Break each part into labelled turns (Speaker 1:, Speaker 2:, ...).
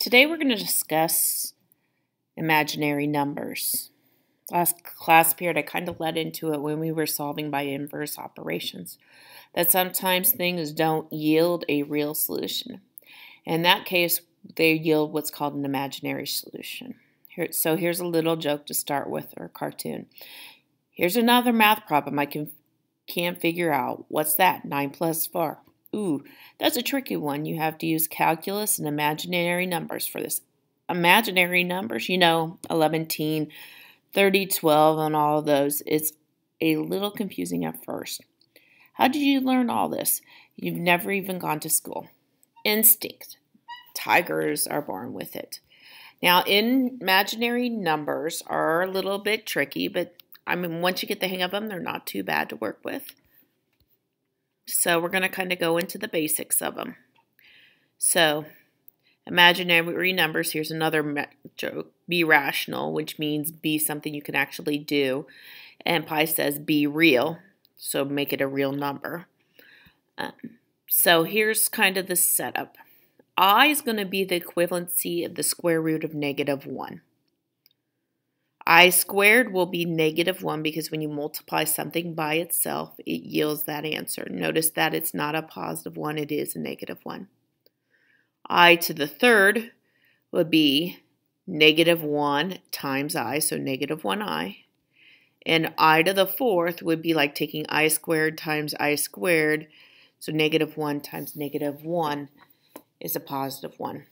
Speaker 1: Today we're going to discuss imaginary numbers. Last class period I kind of led into it when we were solving by inverse operations, that sometimes things don't yield a real solution. In that case, they yield what's called an imaginary solution. Here's a little joke to start with, or cartoon. Here's another math problem I can't figure out. What's that? 9 plus 4. Ooh, that's a tricky one. You have to use calculus and imaginary numbers for this. Imaginary numbers, 11, 30, 12, and all of those. It's a little confusing at first. How did you learn all this? You've never even gone to school. Instinct. Tigers are born with it. Now, imaginary numbers are a little bit tricky, but once you get the hang of them, they're not too bad to work with. So we're going to kind of go into the basics of them. So, imaginary numbers, here's another joke. Be rational, which means be something you can actually do. And Pi says be real, so make it a real number. So here's kind of the setup. I is going to be the equivalency of the square root of -1. I squared will be -1 because when you multiply something by itself, it yields that answer. Notice that it's not a positive 1, it is a -1. I to the third would be -1 times I, so -1i. And I to the fourth would be like taking I squared times I squared, so -1 times -1 is a positive 1.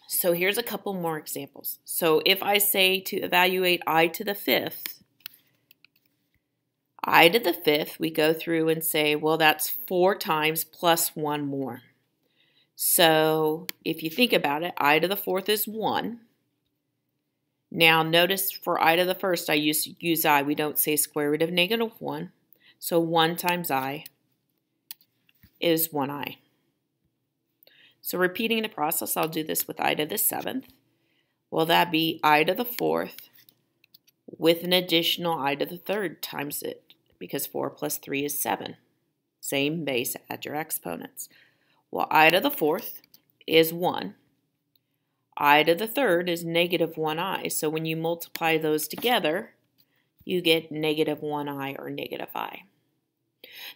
Speaker 1: So here's a couple more examples. So if I say to evaluate I to the fifth, I to the fifth, we go through and say, well, that's 4 times plus 1 more. So if you think about it, I to the fourth is 1. Now notice for I to the first, I use I. We don't say square root of -1. So 1 times I is 1i. So repeating the process, I'll do this with I to the seventh. Well, that'd be I to the fourth with an additional I to the third times it, because 4 plus 3 is 7. Same base, add your exponents. Well, I to the fourth is 1. I to the third is -1i. So when you multiply those together, you get -1i or -i.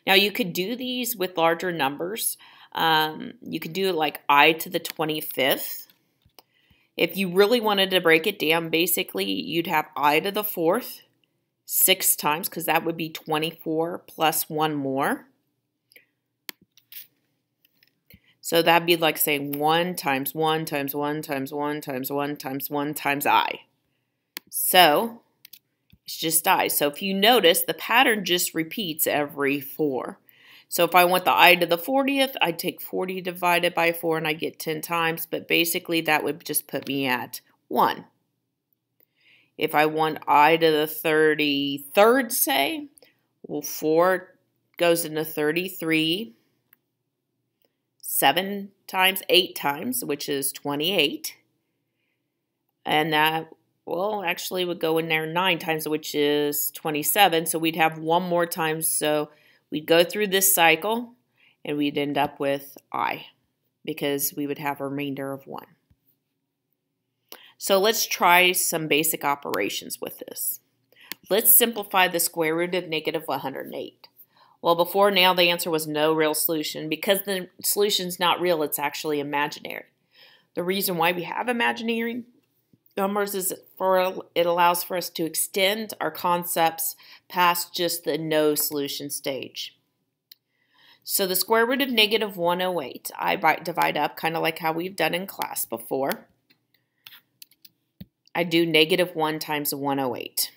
Speaker 1: Now you could do these with larger numbers. You could do it like I to the 25th. If you really wanted to break it down, basically you'd have I to the fourth 6 times, because that would be 24 plus 1 more. So that'd be like saying 1 times 1 times 1 times 1 times 1 times 1 times I. So it's just I. So if you notice, the pattern just repeats every 4. So if I want the I to the 40th, I'd take 40 divided by 4 and I get 10 times. But basically that would just put me at 1. If I want I to the 33rd, say, well, 4 goes into 33. 7 times, 8 times, which is 28. And that, well, actually would go in there 9 times, which is 27. So we'd have one more time. So we'd go through this cycle and we'd end up with I, because we would have a remainder of 1. So let's try some basic operations with this. Let's simplify the square root of -108. Well, before now, the answer was no real solution. Because the solution's not real, it's actually imaginary. The reason why we have imaginary numbers is it allows for us to extend our concepts past just the no solution stage. So the square root of -108, I divide up kind of like how we've done in class before. I do -1 times 108.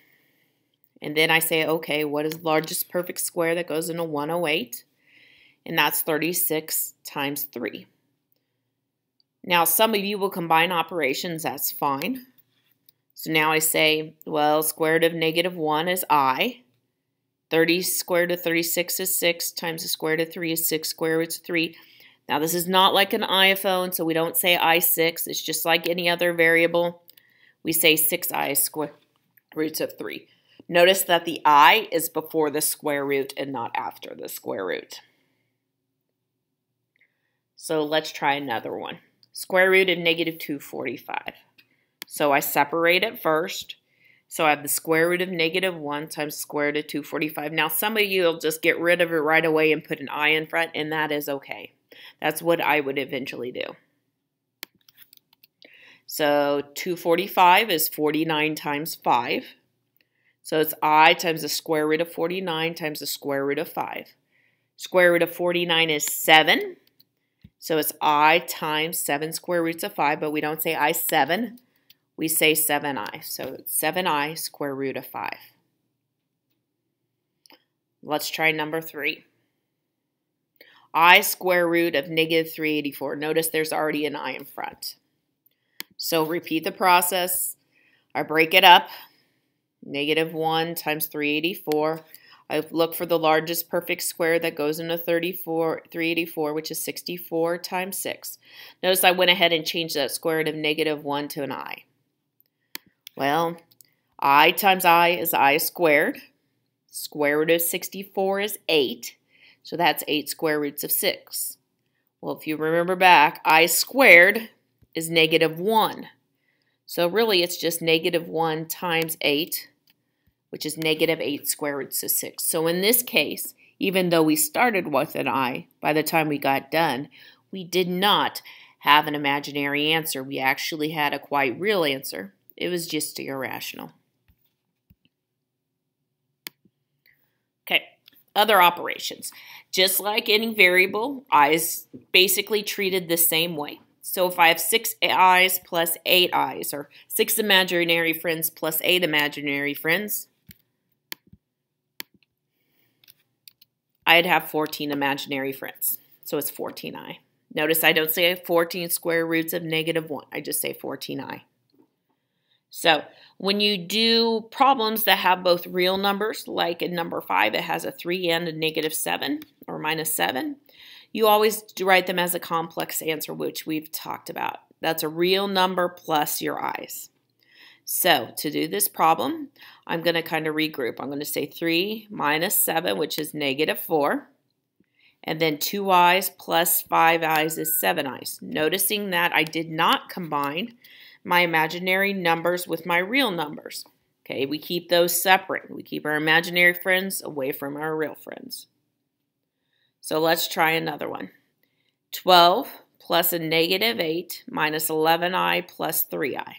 Speaker 1: And then I say, okay, what is the largest perfect square that goes into 108? And that's 36 times 3. Now, some of you will combine operations. That's fine. So now I say, well, square root of -1 is I. 30 square root of 36 is 6 times the square root of 3 is 6 square roots of 3. Now, this is not like an iPhone, so we don't say I6. It's just like any other variable. We say 6i square roots of 3. Notice that the I is before the square root and not after the square root. So let's try another one. Square root of negative 245. So I separate it first. So I have the square root of negative 1 times the square root of 245. Now some of you will just get rid of it right away and put an I in front, and that is okay. That's what I would eventually do. So 245 is 49 times 5. So it's I times the square root of 49 times the square root of 5. Square root of 49 is 7. So it's I times 7 square roots of 5, but we don't say I 7. We say 7I. So it's 7I square root of 5. Let's try number 3. I square root of negative 384. Notice there's already an I in front. So repeat the process. I break it up. Negative 1 times 384. I look for the largest perfect square that goes into 384, which is 64 times 6. Notice I went ahead and changed that square root of negative 1 to an I. Well, I times I is I squared. Square root of 64 is 8. So that's 8 square roots of 6. Well, if you remember back, I squared is negative 1. So really it's just negative 1 times 8, which is negative 8 square roots of 6. So in this case, even though we started with an I, by the time we got done, we did not have an imaginary answer. We actually had a quite real answer. It was just irrational. Okay, other operations. Just like any variable, I is basically treated the same way. So if I have 6 I's plus 8 I's, or 6 imaginary friends plus 8 imaginary friends, I'd have 14 imaginary friends. So it's 14I. Notice I don't say 14 square roots of negative 1. I just say 14I. So when you do problems that have both real numbers, like in number 5, it has a 3 and a negative 7 or minus 7, you always write them as a complex answer, which we've talked about. That's a real number plus your I's. So to do this problem, I'm going to kind of regroup. I'm going to say 3 minus 7, which is negative 4. And then 2 I's plus 5 I's is 7 I's. Noticing that I did not combine my imaginary numbers with my real numbers. Okay, we keep those separate. We keep our imaginary friends away from our real friends. So let's try another one. 12 plus a negative 8 minus 11I plus 3I.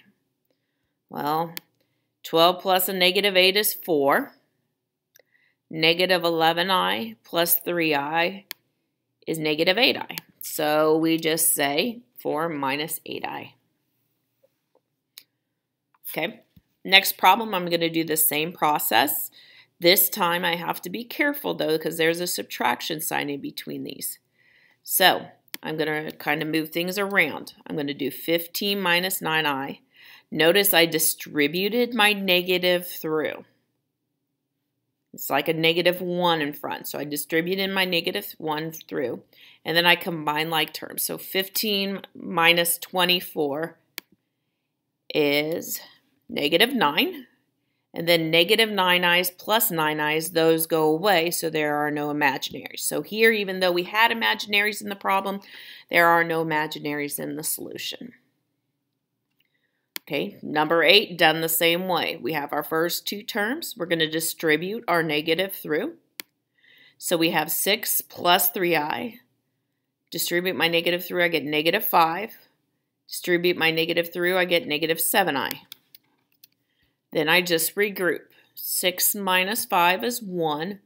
Speaker 1: Well, 12 plus a negative 8 is 4. Negative 11I plus 3I is negative 8I. So we just say 4 minus 8I. Okay, next problem, I'm going to do the same process. This time I have to be careful though because there's a subtraction sign in between these. So I'm going to kind of move things around. I'm going to do 15 minus 9I. Notice I distributed my negative through. It's like a negative 1 in front. So I distributed my negative 1 through. And then I combine like terms. So 15 minus 24 is negative 9. And then negative 9i's plus 9i's, those go away, so there are no imaginaries. So here, even though we had imaginaries in the problem, there are no imaginaries in the solution. Okay, number 8, done the same way. We have our first two terms. We're going to distribute our negative through. So we have 6 plus 3i. Distribute my negative through, I get negative 5. Distribute my negative through, I get negative 7i. Then I just regroup. 6 minus 5 is 1.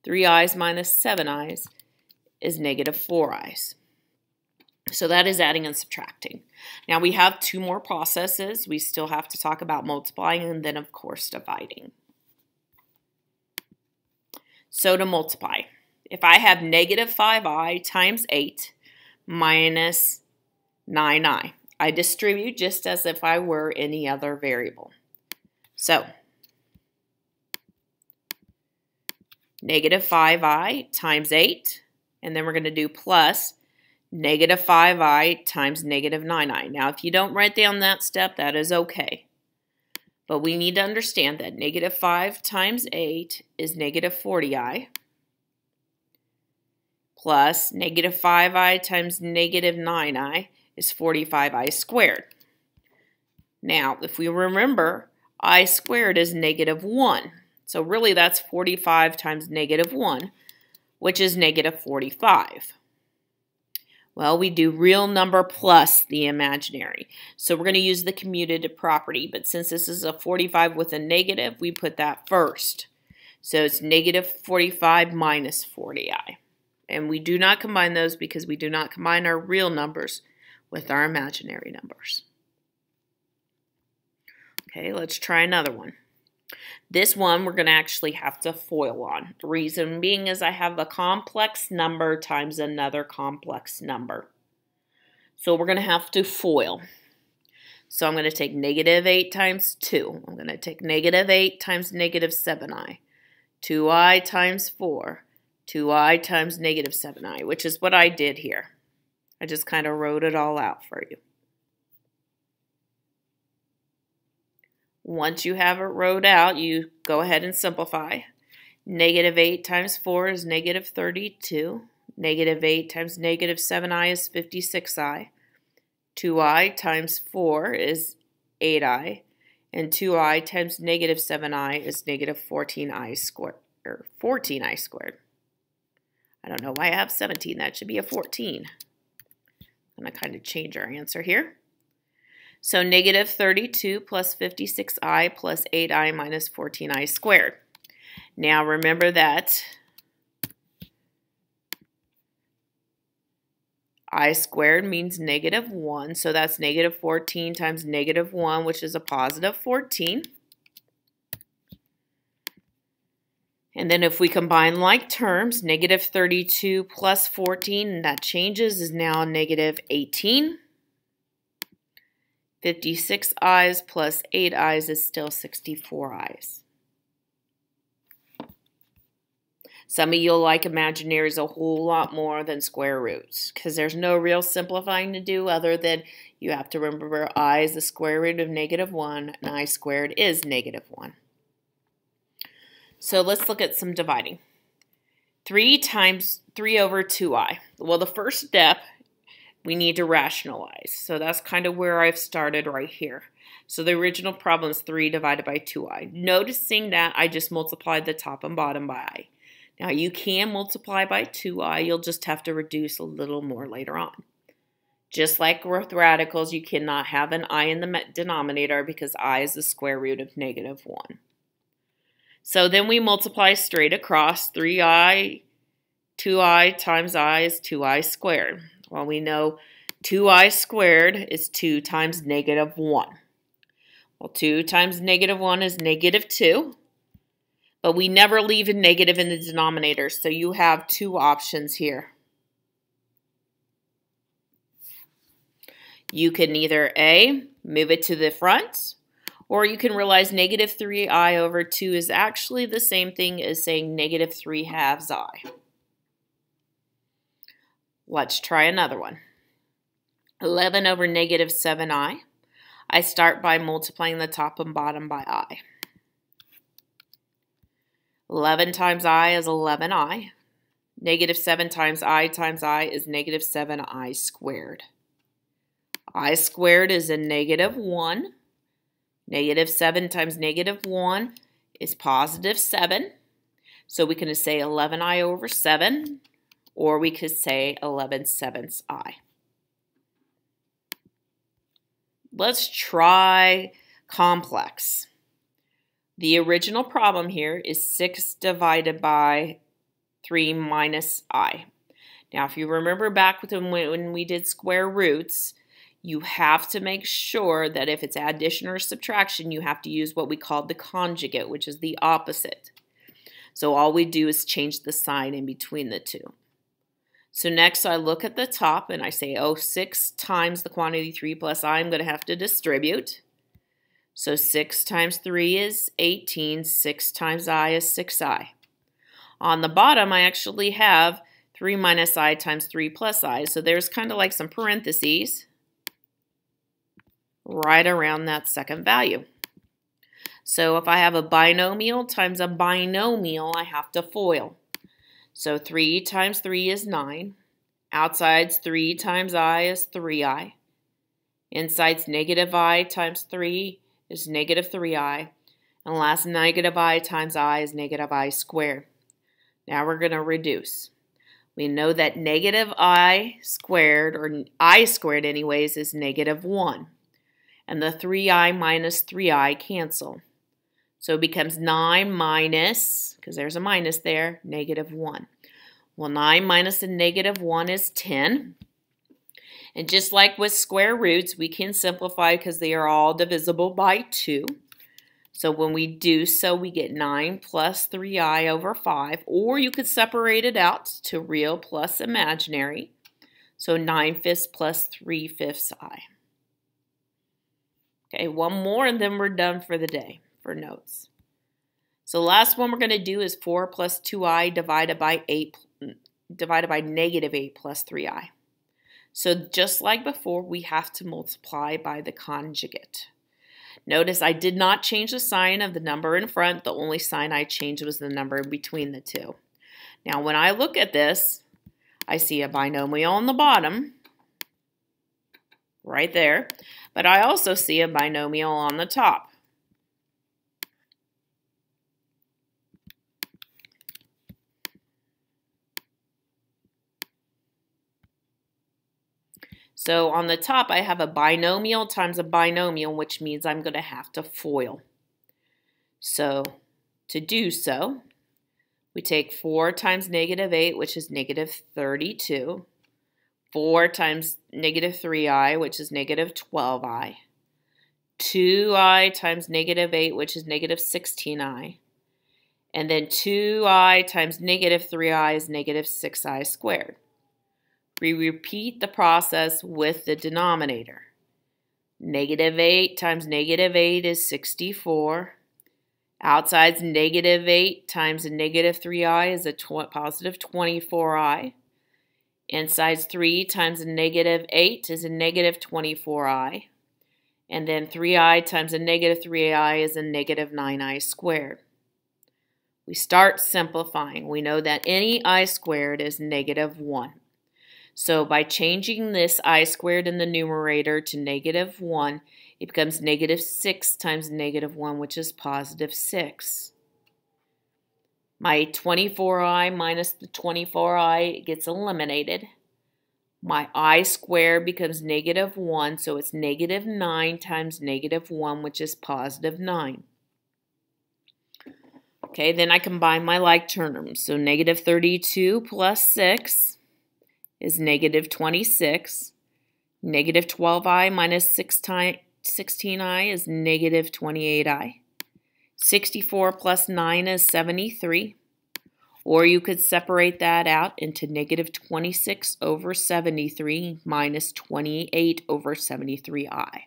Speaker 1: 3i's minus 7i's is negative 4i's. So that is adding and subtracting. Now we have 2 more processes. We still have to talk about multiplying and then, of course, dividing. So to multiply, if I have negative 5i times 8 minus 9i, I distribute just as if I were any other variable. So, negative 5i times 8, and then we're going to do plus negative 5i times negative 9i. Now, if you don't write down that step, that is okay. But we need to understand that negative 5 times 8 is negative 40i, plus negative 5i times negative 9i is 45i squared. Now, if we remember, I squared is negative 1. So really that's 45 times negative 1, which is negative 45. Well, we do real number plus the imaginary. So we're going to use the commutative property, but since this is a 45 with a negative, we put that first. So it's negative 45 minus 40i. And we do not combine those because we do not combine our real numbers with our imaginary numbers. Okay, let's try another one. This one we're going to actually have to FOIL on. The reason being is I have a complex number times another complex number. So we're going to have to FOIL. So I'm going to take negative 8 times 2. I'm going to take negative 8 times negative 7i. 2i times 4. 2i times negative 7i, which is what I did here. I just kind of wrote it all out for you. Once you have it wrote out, you go ahead and simplify. Negative 8 times 4 is negative 32. Negative 8 times negative 7i is 56i. 2i times 4 is 8i. And 2i times negative 7i is negative 14i squared. Or 14i squared. I don't know why I have 17. That should be a 14. I'm going to kind of change our answer here. So negative 32 plus 56i plus 8i minus 14i squared. Now remember that I squared means negative 1, so that's negative 14 times negative 1, which is a positive 14. And then if we combine like terms, negative 32 plus 14, and that changes, is now negative 18. 56 i's plus 8 i's is still 64 i's. Some of you'll like imaginaries a whole lot more than square roots because there's no real simplifying to do other than you have to remember I is the square root of negative 1 and I squared is negative 1. So let's look at some dividing. 3 times 3 over 2i. Well, the first step we need to rationalize. So that's kind of where I've started right here. So the original problem is 3 divided by 2i. Noticing that I just multiplied the top and bottom by I. Now you can multiply by 2i, you'll just have to reduce a little more later on. Just like with radicals, you cannot have an I in the denominator because I is the square root of negative 1. So then we multiply straight across. 3i, 2i times I is 2i squared. Well, we know 2i squared is 2 times negative 1. Well, 2 times negative 1 is negative 2. But we never leave a negative in the denominator, so you have two options here. You can either A, move it to the front, or you can realize negative 3i over 2 is actually the same thing as saying negative 3 halves I. Let's try another one. 11 over negative 7i. I start by multiplying the top and bottom by I. 11 times I is 11i. Negative 7 times I is negative 7i squared. I squared is a negative 1. Negative 7 times negative 1 is positive 7. So we can say 11i over 7, or we could say 11/7 I. Let's try complex. The original problem here is 6 divided by 3 minus I. Now, if you remember back when we did square roots, you have to make sure that if it's addition or subtraction, you have to use what we call the conjugate, which is the opposite. So all we do is change the sign in between the two. So next I look at the top and I say, oh, 6 times the quantity 3 plus I, I'm going to have to distribute. So 6 times 3 is 18, 6 times I is 6i. On the bottom, I actually have 3 minus I times 3 plus I. So there's kind of like some parentheses right around that second value. So if I have a binomial times a binomial, I have to FOIL. So 3 times 3 is 9. Outside's 3 times I is 3i. Inside's negative I times 3 is negative 3I. And last negative I times I is negative I squared. Now we're going to reduce. We know that negative I squared, or I squared anyways, is negative 1. And the 3I minus 3I cancel. So it becomes 9 minus, because there's a minus there, negative 1. Well, 9 minus a negative 1 is 10. And just like with square roots, we can simplify because they are all divisible by 2. So when we do so, we get 9 plus 3I over 5. Or you could separate it out to real plus imaginary. So 9/5 plus 3/5 I. Okay, one more and then we're done for the day for notes. So the last one we're going to do is 4 plus 2I divided by negative 8 plus 3I. So just like before, we have to multiply by the conjugate. Notice I did not change the sign of the number in front. The only sign I changed was the number between the two. Now when I look at this, I see a binomial on the bottom, right there, but I also see a binomial on the top. So on the top, I have a binomial times a binomial, which means I'm going to have to FOIL. So to do so, we take 4 times negative 8, which is negative 32. 4 times negative 3I, which is negative 12I. 2I times negative 8, which is negative 16I. And then 2I times negative 3I is negative 6I squared. We repeat the process with the denominator. Negative 8 times negative 8 is 64. Outside's negative 8 times a negative 3I is a positive 24I. Inside's 3 times a negative 8 is a negative 24I. And then 3I times a negative 3I is a negative 9I squared. We start simplifying. We know that any I squared is negative 1. So by changing this I squared in the numerator to negative 1, it becomes negative 6 times negative 1, which is positive 6. My 24I minus the 24I gets eliminated. My I squared becomes negative 1, so it's negative 9 times negative 1, which is positive 9. Okay, then I combine my like terms. So negative 32 plus 6 is negative 26. Negative 12I minus 16I is negative 28I. 64 plus 9 is 73. Or you could separate that out into negative 26 over 73 minus 28 over 73I.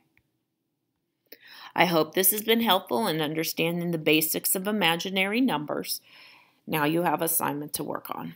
Speaker 1: I hope this has been helpful in understanding the basics of imaginary numbers. Now you have assignment to work on.